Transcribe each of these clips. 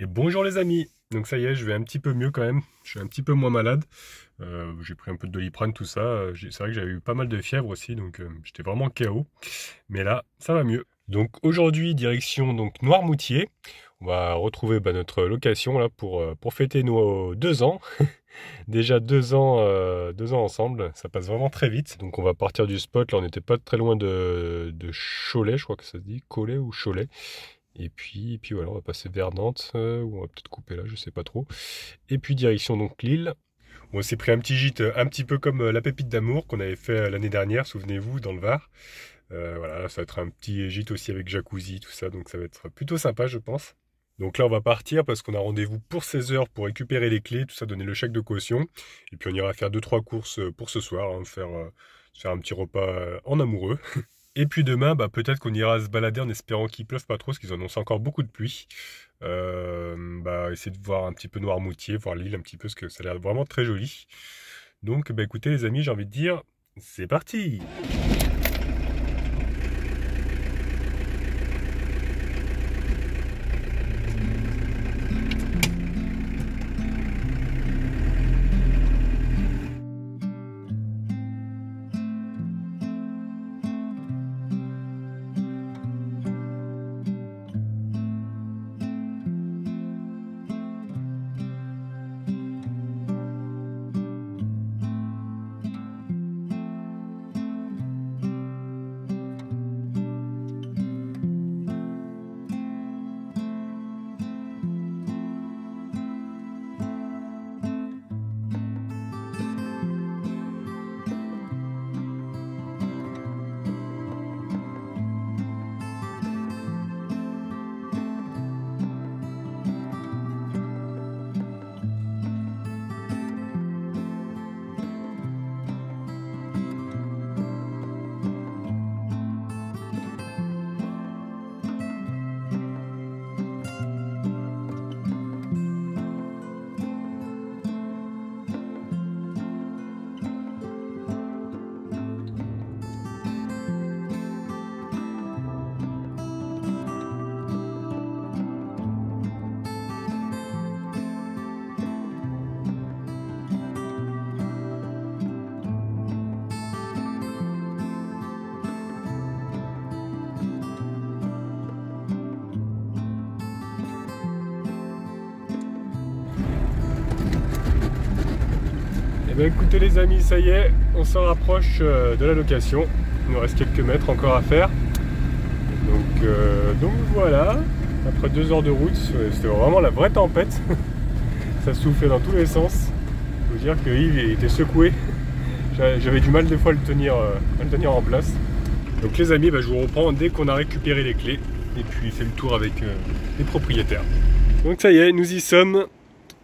Et bonjour les amis. Donc ça y est, je vais un petit peu mieux quand même. Je suis un petit peu moins malade. J'ai pris un peu de Doliprane, tout ça. C'est vrai que j'avais eu pas mal de fièvre aussi, donc j'étais vraiment KO. Mais là, ça va mieux. Donc aujourd'hui, direction donc Noirmoutier. On va retrouver notre location là pour fêter nos 2 ans. Déjà 2 ans, 2 ans ensemble. Ça passe vraiment très vite. Donc on va partir du spot. Là, on n'était pas très loin de Cholet, je crois que ça se dit. Cholet ou Cholet. Et puis voilà, on va passer vers Nantes, ou on va peut-être couper là, je sais pas trop. Et puis direction donc Lille. On s'est pris un petit gîte, un petit peu comme la pépite d'amour qu'on avait fait l'année dernière, souvenez-vous, dans le Var. Voilà, ça va être un petit gîte aussi avec jacuzzi, tout ça, donc ça va être plutôt sympa, je pense. Donc là, on va partir parce qu'on a rendez-vous pour 16 heures pour récupérer les clés, tout ça, donner le chèque de caution. Et puis on ira faire 2 3 courses pour ce soir, hein, faire un petit repas en amoureux. Et puis demain, peut-être qu'on ira se balader en espérant qu'il pleuve pas trop, parce qu'ils annoncent encore beaucoup de pluie. Essayer de voir un petit peu Noirmoutier, voir l'île un petit peu, parce que ça a l'air vraiment très joli. Donc, écoutez les amis, j'ai envie de dire, c'est parti! Eh bien écoutez les amis, ça y est, on s'en rapproche de la location. Il nous reste quelques mètres encore à faire. Donc voilà, après 2 heures de route, c'était vraiment la vraie tempête. Ça soufflait dans tous les sens. Il faut dire que Yves était secoué. J'avais du mal des fois à le tenir en place. Donc les amis, je vous reprends dès qu'on a récupéré les clés. Et puis fait le tour avec les propriétaires. Donc ça y est, nous y sommes.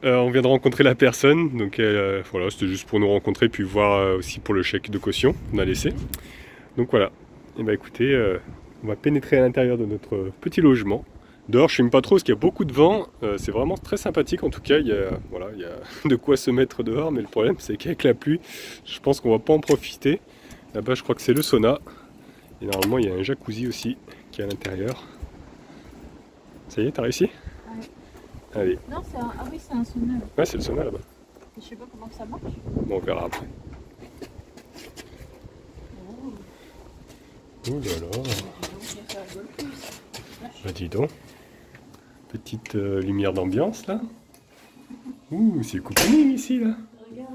On vient de rencontrer la personne, donc voilà, c'était juste pour nous rencontrer puis voir aussi pour le chèque de caution qu'on a laissé. Donc voilà, et écoutez, on va pénétrer à l'intérieur de notre petit logement. Dehors je filme pas trop parce qu'il y a beaucoup de vent, c'est vraiment très sympathique en tout cas, voilà, il y a de quoi se mettre dehors, mais le problème c'est qu'avec la pluie, je pense qu'on va pas en profiter. Là-bas je crois que c'est le sauna, et normalement il y a un jacuzzi aussi qui est à l'intérieur. Ça y est, t'as réussi? Allez. Non, c'est un... Ah oui, c'est un sauna. Ouais, c'est le sauna là-bas. Je sais pas comment ça marche. Bon, on verra après. Oh, Ouh là là. ça rigole plus. Dis donc. Petite lumière d'ambiance là. Ouh, c'est cocooning ici là. Regarde,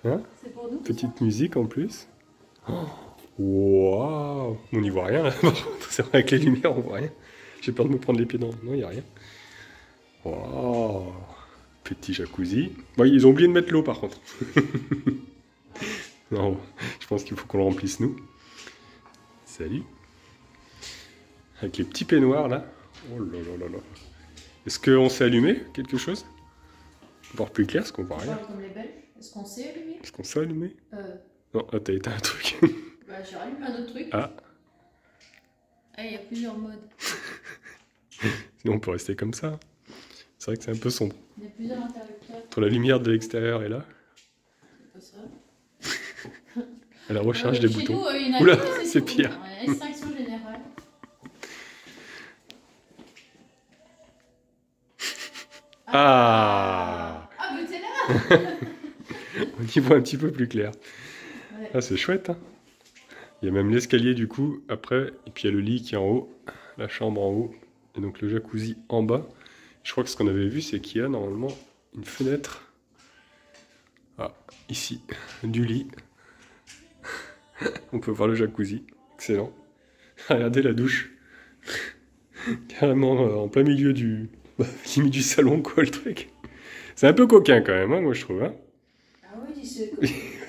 Hein? c'est pour nous. Petite musique en plus. Oh, waouh. On n'y voit rien là. C'est vrai avec les lumières on voit rien. J'ai peur de me prendre les pieds dans. Non, il n'y a rien. Waouh. Petit jacuzzi. Bon, ils ont oublié de mettre l'eau par contre. Non, je pense qu'il faut qu'on le remplisse nous. Salut. Avec les petits peignoirs là. Oh là là là là. Est-ce qu'on s'est allumé quelque chose? Voir plus clair, parce qu'on voit On rien. parle comme les Belges. Est-ce qu'on sait allumer? Est-ce qu'on s'est allumé? Non, là t'as éteint un truc. J'ai rallumé un autre truc. Ah, Ah, il y a plusieurs modes. sinon on peut rester comme ça. C'est vrai que c'est un peu sombre. Il y a plusieurs interrupteurs. Entre la lumière de l'extérieur et là, C'est pas ça. à la recherche des Chez boutons. nous, il y en a Oula, une, c'est tout. pire. Extinction générale. Ah, Ah, mais t'es là. on y voit un petit peu plus clair. Ouais. Ah, c'est chouette, hein. Il y a même l'escalier du coup, après, et puis il y a le lit qui est en haut, la chambre en haut, et donc le jacuzzi en bas. Je crois que ce qu'on avait vu, c'est qu'il y a normalement une fenêtre. Ah, ici, du lit. On peut voir le jacuzzi, excellent. Regardez la douche. Carrément en plein milieu du... limite du salon, quoi, le truc. C'est un peu coquin quand même, hein, moi je trouve. Hein. Ah oui, c'est...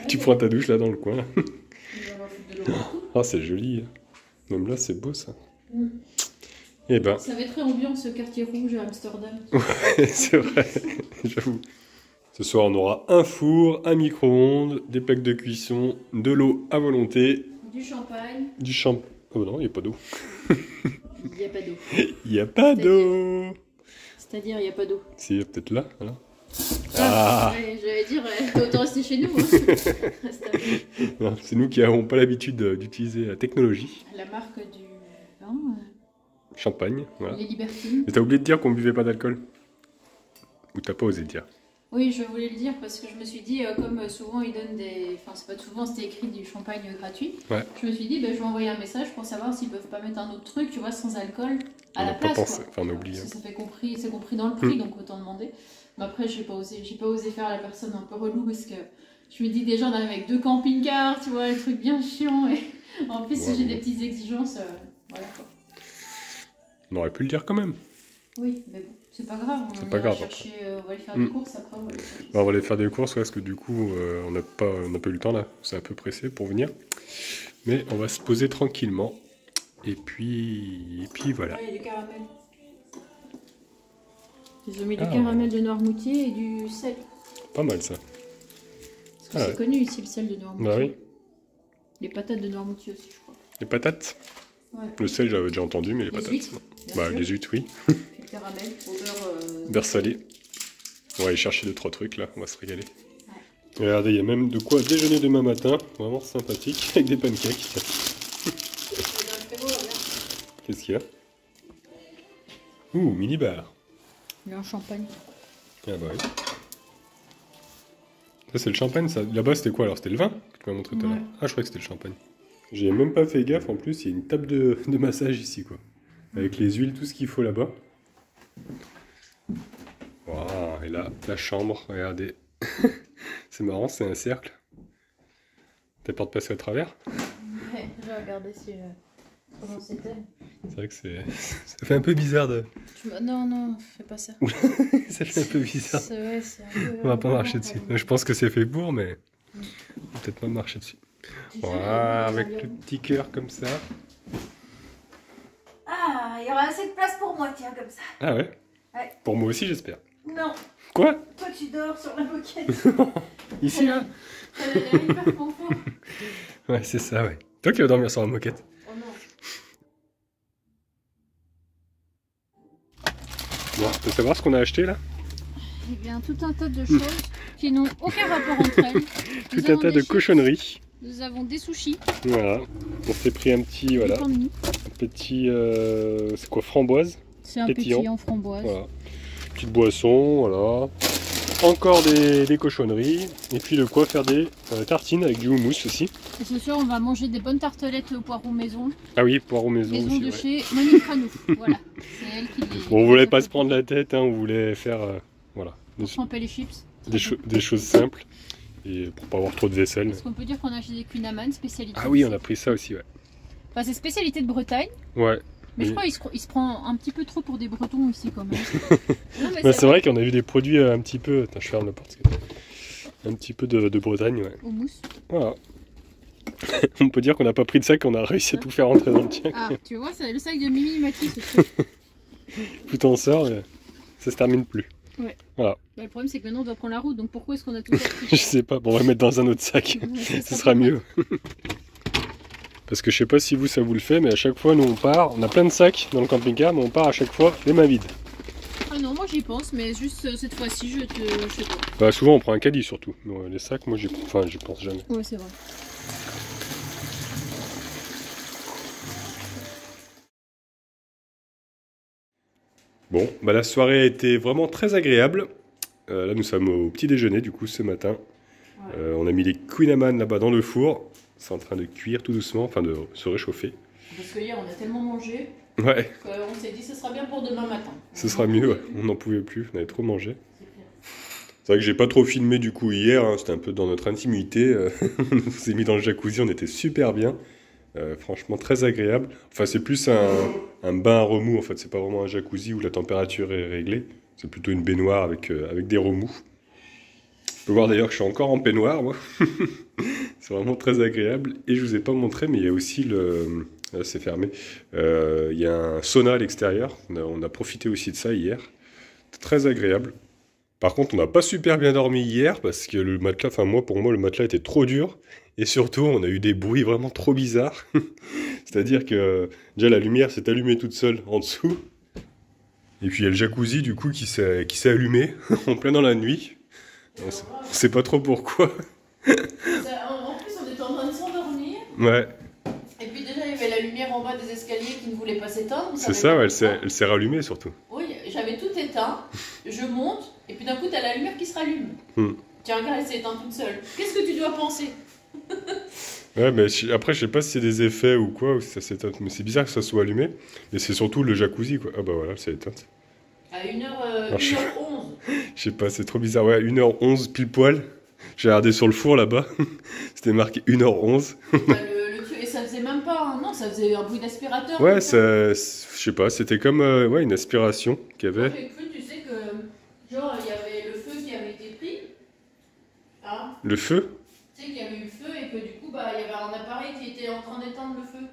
Tu prends ta douche là dans le coin. Il va en foutre de l'eau partout. Ah, c'est joli. Hein. Même là, c'est beau ça. Mm. Eh ben, Ça mettrait ambiance ce quartier rouge à Amsterdam. c'est vrai, j'avoue. Ce soir, on aura un four, un micro-ondes, des plaques de cuisson, de l'eau à volonté, Du champagne. du champ... Oh non, il n'y a pas d'eau. Il n'y a pas d'eau. Il n'y a pas d'eau. C'est-à-dire, il n'y a pas d'eau. Si, peut-être là, voilà. Ah, Ah, ouais, j'allais dire, autant rester chez nous. Hein. Reste avec non, c'est nous qui n'avons pas l'habitude d'utiliser la technologie. la marque du vin, Champagne, voilà. les Libertines. Et t'as oublié de dire qu'on buvait pas d'alcool? Ou t'as pas osé le dire? Oui, je voulais le dire parce que je me suis dit, comme souvent ils donnent des... Enfin, c'est pas souvent, c'était écrit du champagne gratuit. Ouais. Je me suis dit, je vais envoyer un message pour savoir s'ils peuvent pas mettre un autre truc, tu vois, sans alcool, à On la n'a pas place. pensé, Quoi. enfin on a oublié. Parce que ça fait compris, c'est compris dans le prix, donc autant demander. Mais après, j'ai pas osé faire la personne un peu relou parce que je me dis déjà, on arrive avec 2 camping-cars, tu vois, le truc bien chiant. Et en plus, si j'ai des petites exigences, voilà quoi. On aurait pu le dire quand même. Oui, mais bon, c'est pas grave. C'est pas grave, Chercher, on va aller faire des courses après. On va aller chercher On va aller faire des courses parce que du coup, on n'a pas eu le temps là. C'est un peu pressé pour venir. Mais on va se poser tranquillement. Et puis voilà. Ah, il y a du caramel. Ils ont mis Ah. du caramel de Noirmoutier et du sel. Pas mal ça. Parce que Ah c'est ouais. connu ici le sel de Noirmoutier. Bah oui. Les patates de Noirmoutier aussi, je crois. Les patates. Ouais. Le sel, j'avais déjà entendu, mais les patates. huîtres, bien Bah sûr. les huîtres, oui. Puis le caramel au beurre. Beurre salé. On va aller chercher 2-3 trucs là. On va se régaler. Et regardez, il y a même de quoi déjeuner demain matin. Vraiment sympathique. Avec des pancakes. Qu'est-ce qu'il y a? Ouh, mini-bar. Il y a un champagne. Ah bah oui. Ça c'est le champagne, ça. Là-bas c'était quoi alors? C'était le vin que tu m'as montré tout à l'heure? Ouais. Ah je croyais que c'était le champagne. J'ai même pas fait gaffe, en plus il y a une table de massage ici quoi. Avec les huiles, tout ce qu'il faut là-bas. Waouh, et là, la chambre, regardez. C'est marrant, c'est un cercle. T'as peur de passer à travers? Ouais, je vais regarder si, comment c'était. C'est vrai que ça fait un peu bizarre de... Non, non, fais pas ça. Ça fait un peu bizarre. Ouais, c'est un peu... On va pas marcher dessus. Je pense que c'est fait pour, mais... On va peut-être pas marcher dessus. Voilà, avec le petit cœur comme ça. Ah, il y aura assez de place pour moi, tiens, comme ça. Ah ouais? Ouais. Pour moi aussi, j'espère. Non, Quoi? toi tu dors sur la moquette. Ici, là? Elle a l'air hyper confort. Ouais, c'est ça, ouais. Toi qui vas dormir sur la moquette. Oh non. Bon, tu peux savoir ce qu'on a acheté, là? Eh bien, tout un tas de choses qui n'ont aucun rapport entre elles. Tout un tas de cochonneries. Nous avons des sushis, Voilà. On s'est pris un petit, des voilà, pains de mie. un petit, c'est quoi, framboise? C'est un pétillant. pétillant framboise. Voilà. Petite boisson, voilà. Encore des cochonneries. Et puis de quoi faire des tartines avec du houmous aussi. Et ce soir, on va manger des bonnes tartelettes au poireau maison. Ah oui, poireau maison Maison aussi. de Ouais. chez Monique Ranou. Voilà. C'est elle qui les... Bon, on voulait pas se prendre la tête, hein, on voulait faire, voilà, Pour tremper les chips. des choses simples. Et pour pas avoir trop de vaisselle. Est-ce qu'on peut dire qu'on a acheté des kunaman, spécialité? Ah oui, on a pris ça aussi, ouais. Enfin, c'est spécialité de Bretagne. Ouais. Mais je Oui. crois qu'il se prend un petit peu trop pour des Bretons ici quand même. Non, mais Bah, c'est vrai qu'on a vu des produits un petit peu. Attends, je ferme la porte. Un petit peu de Bretagne, ouais. Au mousse. Voilà. On peut dire qu'on n'a pas pris de sac, on a réussi à tout faire rentrer dans le tien. Ah, tu vois, c'est le sac de Mimi Matisse. Ce truc. Tout en sort, ça se termine plus. Ouais. Voilà. Bah, le problème, c'est que maintenant on doit prendre la route, donc pourquoi est-ce qu'on a tout ça Je sais pas, bon, on va mettre dans un autre sac. Ouais, Ce sera mieux. Parce que je sais pas si vous ça vous le fait, mais à chaque fois nous on part, on a plein de sacs dans le camping-car, mais on part à chaque fois les mains vides. Ah non, moi j'y pense, mais juste cette fois-ci, je sais pas. Bah, souvent on prend un caddie surtout. Mais, les sacs, moi j'y pense jamais. Ouais, c'est vrai. Bon, bah la soirée a été vraiment très agréable. Là, nous sommes au petit déjeuner, du coup, ce matin. Ouais. On a mis les Queen Amman là-bas dans le four. C'est en train de cuire tout doucement, enfin de se réchauffer. Parce que hier, on a tellement mangé Ouais, qu'on s'est dit ce sera bien pour demain matin. ce sera mieux, ouais. On n'en pouvait plus, on avait trop mangé. C'est clair. C'est vrai que j'ai pas trop filmé du coup hier, hein, c'était un peu dans notre intimité. On s'est mis dans le jacuzzi, on était super bien. Franchement très agréable. Enfin c'est plus un bain à remous en fait, c'est pas vraiment un jacuzzi où la température est réglée. C'est plutôt une baignoire avec des remous. On peut voir d'ailleurs que je suis encore en peignoir moi. C'est vraiment très agréable. Et je vous ai pas montré mais il y a aussi le... Là, c'est fermé. Il y a un sauna à l'extérieur. On a profité aussi de ça hier. Très agréable. Par contre, on n'a pas super bien dormi hier parce que le matelas, enfin moi, pour moi, le matelas était trop dur. Et surtout, on a eu des bruits vraiment trop bizarres. C'est-à-dire que déjà la lumière s'est allumée toute seule en dessous. Et puis il y a le jacuzzi du coup qui s'est allumé en plein dans la nuit. On sait pas trop pourquoi. En plus, on était en train de s'endormir. Ouais, Et puis déjà, il y avait la lumière en bas des escaliers qui ne voulait pas s'éteindre. c'est ça, ouais, elle s'est rallumée surtout. Oui, j'avais tout éteint. Je monte, et puis d'un coup, t'as la lumière qui se rallume. Hmm. Tiens, regarde, elle s'est éteinte toute seule. Qu'est-ce que tu dois penser? Ouais, mais après, je sais pas si c'est des effets ou quoi, ou si ça s'éteint. Mais c'est bizarre que ça soit allumé. Mais c'est surtout le jacuzzi, quoi. Ah bah voilà, c'est éteinte. À 1h, Ah, 1h11. Je sais pas, c'est trop bizarre. Ouais, 1h11 pile poil. J'ai regardé sur le four là-bas. C'était marqué 1h11. Et ça faisait même pas. Non, ça faisait un bruit d'aspirateur. Ouais, comme ça. je sais pas, c'était comme ouais, une aspiration qu'il y Moi, avait. j'ai cru, tu sais, que genre, il y avait le feu qui avait été pris. Hein? Le feu? Tu sais qu'il y avait eu le feu et que du coup, bah, il y avait un appareil qui était en train d'éteindre le feu.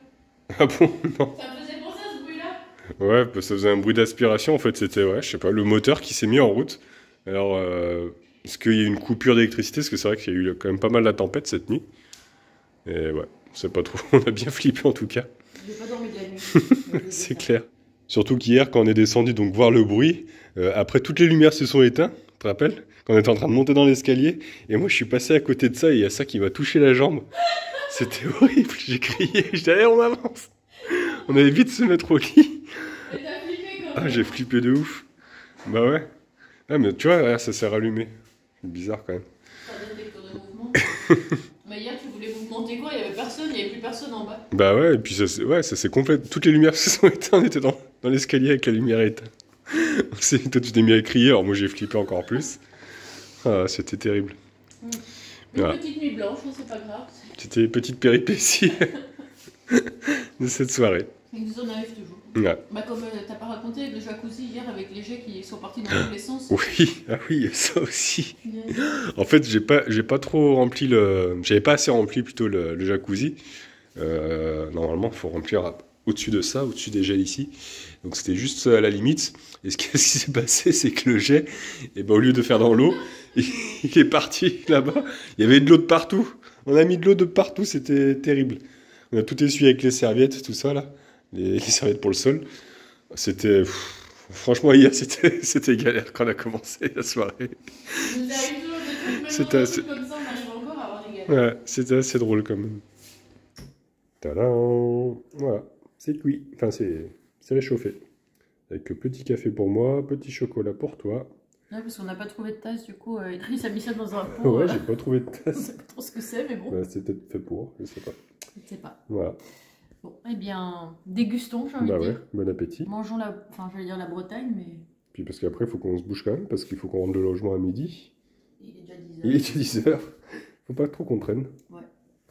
Ah bon? Non. Ça me faisait penser à ce bruit-là. Ouais, bah, ça faisait un bruit d'aspiration. En fait, c'était, ouais, je sais pas, le moteur qui s'est mis en route. Alors, est-ce qu'il y a eu une coupure d'électricité? Parce que c'est vrai qu'il y a eu quand même pas mal la tempête cette nuit. Et ouais, c'est pas trop. On a bien flippé en tout cas. J'ai pas dormi de la nuit. C'est clair. Surtout qu'hier, quand on est descendu donc voir le bruit, après toutes les lumières se sont éteintes, tu te rappelles? Quand on était en train de monter dans l'escalier, et moi je suis passé à côté de ça et il y a ça qui m'a touché la jambe. C'était horrible, j'ai crié, je disais allez on avance. On allait vite se mettre au lit. Mais t'as flippé quand Ah même. j'ai flippé de ouf. Bah ouais. Ah mais tu vois, là, ça s'est rallumé. C'est bizarre quand même. Ça donne des cours de mouvement. Mais hier, tu voulais mouvementer quoi? Il y avait personne, il y avait plus personne en bas. Bah ouais, et puis ouais, ça s'est complet. Toutes les lumières se sont éteintes, on était dans l'escalier avec la lumière éteinte. Toi tu t'es mis à crier, alors moi j'ai flippé encore plus. Ah, c'était terrible. Une Voilà. petite nuit blanche, mais c'est pas grave. C'était les petites péripéties de cette soirée. Il nous en arrive toujours. Ouais. Bah, comme t'as pas raconté avec le jacuzzi hier avec les jets qui sont partis dans tous les sens. Oui, ah oui, il y a ça aussi. Punaise. En fait, j'ai pas trop rempli j'avais pas assez rempli plutôt le jacuzzi. Normalement, il faut remplir au-dessus de ça, au-dessus des gels ici. Donc c'était juste à la limite. Et ce qui s'est passé, c'est que le jet, et ben, au lieu de faire dans l'eau, il est parti là-bas. Il y avait de l'eau de partout. On a mis de l'eau de partout, c'était terrible. On a tout essuyé avec les serviettes, tout ça là. Les serviettes pour le sol. C'était... Franchement, hier, c'était galère quand on a commencé la soirée. Il nous arrive toujours des trucs, même C'était dans des assez... trucs comme ça, on arrive encore à avoir des galères. Ouais, c'était assez drôle quand même. Tadam! Voilà, c'est cuit. Enfin, c'est réchauffé. Avec le petit café pour moi, petit chocolat pour toi. Ouais, parce qu'on n'a pas trouvé de tasse, du coup, Idriss a mis ça dans un pot. Ouais, j'ai pas trouvé de On tasse. sait pas trop ce que c'est, mais bon. Bah, c'est peut-être fait pour, je sais pas. Je ne sais pas. Voilà. Bon, eh bien, dégustons, j'ai envie Bah de ouais, dire. bon appétit. Mangeons enfin, j'allais dire la Bretagne, mais Puis parce qu'après, il faut qu'on se bouge quand même, parce qu'il faut qu'on rentre le logement à midi. il est déjà 10h. Il est 10h. Faut pas trop qu'on traîne. Ouais.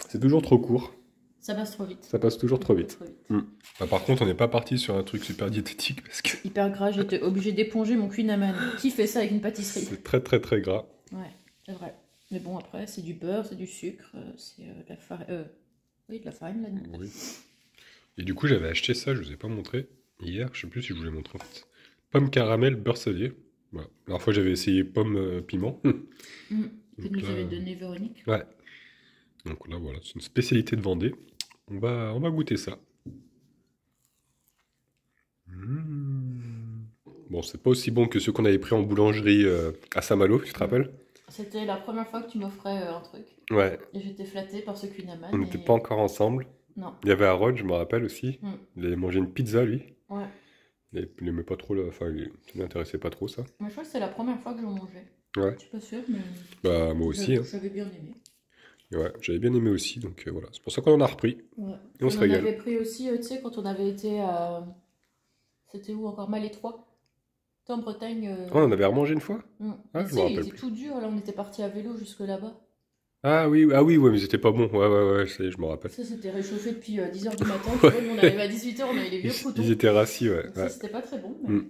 C'est toujours trop court. Ça passe trop vite. Ça passe toujours trop vite. Trop vite. Bah, par contre, on n'est pas parti sur un truc super diététique, parce que Hyper gras, j'étais obligée d'éponger mon Queen Amman. Qui fait ça avec une pâtisserie? c'est très très très gras. Ouais, c'est vrai. Mais bon, après, c'est du beurre, c'est du sucre, c'est de la farine. Oui, de la farine là-dedans. Oui. Et du coup, j'avais acheté ça, je vous ai pas montré hier, je sais plus si je vous l'ai montré en fait. Pomme caramel beurre salé. Voilà. La dernière fois, j'avais essayé pomme piment. Que Donc nous là, avait donné Véronique. ouais. Donc là, voilà, c'est une spécialité de Vendée. On va goûter ça. Bon, c'est pas aussi bon que ceux qu'on avait pris en boulangerie à Saint-Malo, tu te rappelles? C'était la première fois que tu m'offrais un truc. Ouais, Et j'étais flattée par ce Queen Amman. on n'était pas encore ensemble. Non. Il y avait Aaron, je me rappelle aussi. Mm. Il avait mangé une pizza, lui. Ouais. Il aimait pas trop, enfin, ça l'intéressait pas trop ça. Moi, je crois que c'est la première fois que j'en mangeais. Ouais, Je suis pas sûre, mais bah moi aussi, hein. j'avais bien aimé. Ouais, j'avais bien aimé aussi, donc voilà. C'est pour ça qu'on en a repris. Ouais. Et on On se en régale. avait pris aussi, tu sais, quand on avait été à... C'était où encore? Malétroit. C'était en Bretagne. Oh, on en avait remangé une fois? Ah, Mais je tu me sais, il rappelle était plus. tout dur, là, on était parti à vélo jusque là-bas. Ah oui, ouais, mais c'était pas bon. Ouais, ça y est, je me rappelle. Ça, c'était réchauffé depuis 10 h du matin, tu Ouais. vois, nous on arrivait à 18 h, on avait les vieux croutons. Ils étaient rassis, ouais. Donc ça, c'était pas très bon, mais Mm.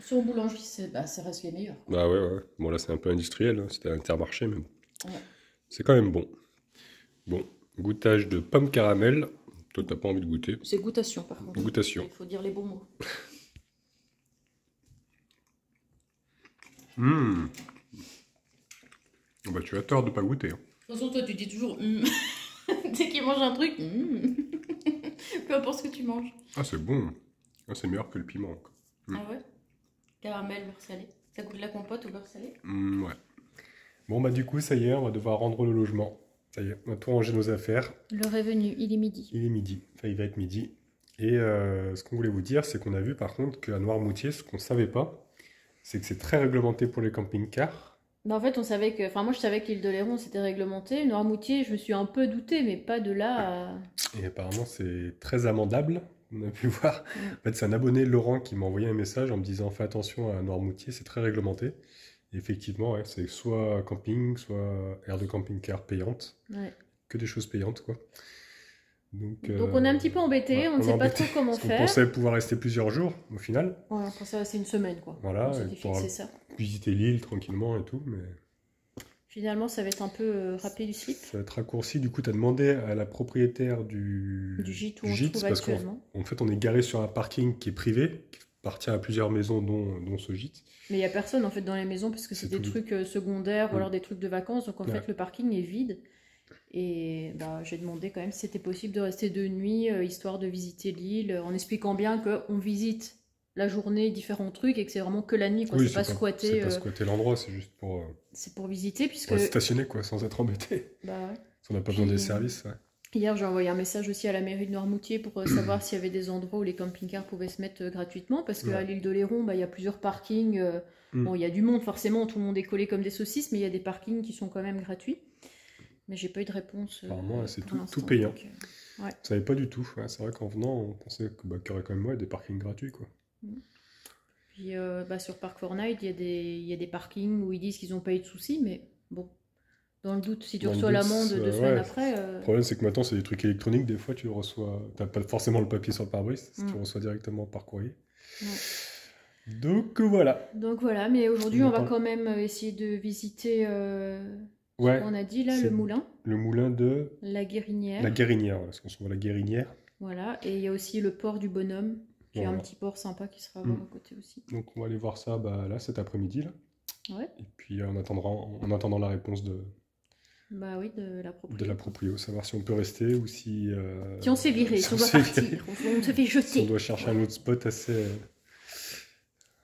sur boulangerie, ça reste les meilleurs. Bah ouais. Bon, là, c'est un peu industriel, hein. C'était à Intermarché, mais bon. Ouais. C'est quand même bon. Bon, goûtage de pomme caramel. Toi, t'as pas envie de goûter. C'est goûtation, par contre. Goûtation. Il faut dire les bons mots. Mmh. Bah, tu as tort de pas goûter, hein. De toute façon, toi, tu dis toujours dès qu'il mange un truc, peu importe ce que tu manges. Ah, c'est bon. Ah, c'est meilleur que le piment, quoi. Ah ouais? Caramel, beurre salé. Ça goûte la compote au beurre salé? Ouais. Bon, bah, du coup, ça y est, on va devoir rendre le logement. Ça y est, on a tout rangé nos affaires. L'heure est venue, il est midi. Il est midi. Enfin, il va être midi. Et ce qu'on voulait vous dire, c'est qu'on a vu, par contre, qu'à Noirmoutier, ce qu'on savait pas, c'est que c'est très réglementé pour les camping-cars. Bah en fait, on savait que. Enfin, moi, je savais que l'île d'Oléron c'était réglementé. Noirmoutier, je me suis un peu doutée, mais pas de là à. Et apparemment, c'est très amendable. On a pu voir. En fait, c'est un abonné, Laurent, qui m'a envoyé un message en me disant fais attention à Noirmoutier, c'est très réglementé. Et effectivement, ouais, c'est soit camping, soit aire de camping-car payante. Ouais. Que des choses payantes, quoi. Donc on est un petit peu embêté, ouais, on ne est sait pas embêté, trop comment parce qu'on faire. pensait pouvoir rester plusieurs jours, au final. Ouais, on pensait rester une semaine, quoi. Voilà, On et s'était pouvoir fixé ça. visiter l'île tranquillement et tout, mais Finalement, ça va être un peu râpé du slip. ça va être raccourci. Du coup, tu as demandé à la propriétaire Du gîte où on se gîte, trouve parce qu'en actuellement. fait, on est garé sur un parking qui est privé, qui appartient à plusieurs maisons, dont ce gîte. Mais il n'y a personne en fait dans les maisons parce que c'est C'est des tout trucs secondaires ou alors des trucs de vacances. Donc en Ouais. fait, le parking est vide. Et bah, j'ai demandé quand même si c'était possible de rester 2 nuits, histoire de visiter l'île, en expliquant bien qu'on visite la journée différents trucs et que c'est vraiment que la nuit, quoi. Oui, C'est pas squatter. c'est pas squatter l'endroit, c'est juste C'est pour visiter, puisque. pour stationner, quoi, sans être embêté. Bah ouais. Si on n'a pas besoin des services, ouais. Hier, j'ai envoyé un message aussi à la mairie de Noirmoutier pour savoir s'il y avait des endroits où les camping-cars pouvaient se mettre gratuitement, parce qu'à l'île d'Oléron, bah, il y a plusieurs parkings. Bon, il y a du monde, forcément, tout le monde est collé comme des saucisses, mais il y a des parkings qui sont quand même gratuits. Mais j'ai pas eu de réponse. Apparemment, c'est pour tout l'instant, payant. donc, ouais. Je savais pas du tout. Ouais, c'est vrai qu'en venant, on pensait qu'il y aurait quand même des parkings gratuits, quoi. Puis sur Park Fortnite, il y a des parkings où ils disent qu'ils n'ont pas eu de soucis, mais bon, dans le doute, si tu Dans le reçois doute, l'amende 2 semaines après. Le problème, c'est que maintenant, c'est des trucs électroniques. Des fois, tu le reçois. T'as pas forcément le papier sur le pare-brise, si tu le reçois directement par courrier. Donc voilà. Donc voilà, mais aujourd'hui, On on va attend. quand même essayer de visiter Ouais, ce qu'on a dit là, c'est le moulin, le moulin de la Guérinière. la Guérinière, parce qu'on se voit la Guérinière. Voilà, et il y a aussi le port du Bonhomme, qui est un Voilà. petit port sympa qui sera à voir à côté aussi. Donc on va aller voir ça là, cet après-midi. Là. Ouais, Et puis en attendant la réponse bah oui, de la de la propriété. proprio, savoir si on peut rester ou si. Si on s'est viré, si on doit s'est partir, viré. on se fait Si on jeter. doit chercher un autre spot assez.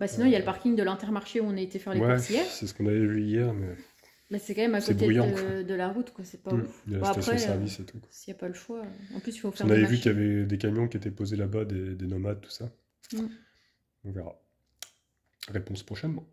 Bah sinon, il y a le parking de l'Intermarché où on a été faire les Ouais, courses hier. c'est ce qu'on avait vu hier, mais Mais c'est quand même à c'est côté bruyant, de la route, quoi. C'est pas ouf. il y a Bon, la station après, service et tout. Quoi. s'il n'y a pas le choix. En plus, il faut faire On des avait vu qu'il y machines. avait des camions qui étaient posés là-bas, des nomades, tout ça. Mm. On verra. Réponse prochainement.